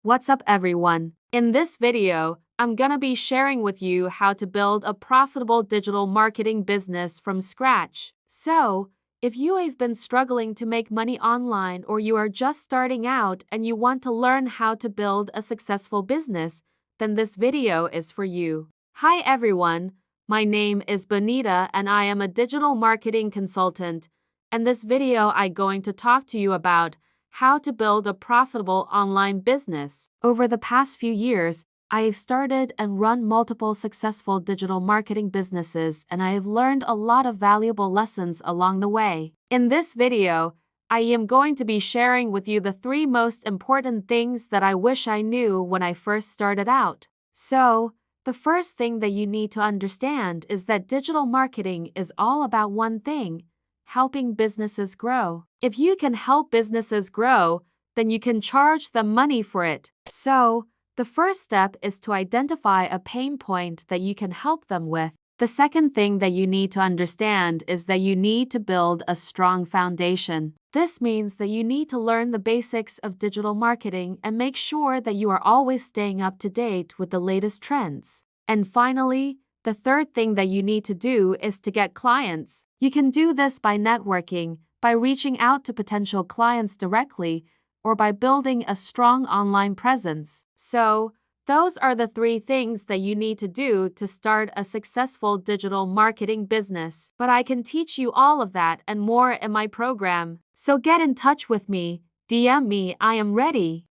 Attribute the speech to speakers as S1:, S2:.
S1: What's up, everyone? In this video, I'm gonna be sharing with you how to build a profitable digital marketing business from scratch. So, if you have been struggling to make money online or you are just starting out and you want to learn how to build a successful business, then this video is for you. Hi, everyone. My name is Bonita and I am a digital marketing consultant. And this video I'm going to talk to you about how to build a profitable online business. Over the past few years, I have started and run multiple successful digital marketing businesses, and I have learned a lot of valuable lessons along the way. In this video, I am going to be sharing with you the 3 most important things that I wish I knew when I first started out. So, the first thing that you need to understand is that digital marketing is all about one thing: helping businesses grow. If you can help businesses grow, then you can charge them money for it. So, the first step is to identify a pain point that you can help them with. The second thing that you need to understand is that you need to build a strong foundation. This means that you need to learn the basics of digital marketing and make sure that you are always staying up to date with the latest trends. And finally, the third thing that you need to do is to get clients. You can do this by networking, by reaching out to potential clients directly, or by building a strong online presence. So, those are the 3 things that you need to do to start a successful digital marketing business. But I can teach you all of that and more in my program. So get in touch with me, DM me, I am ready.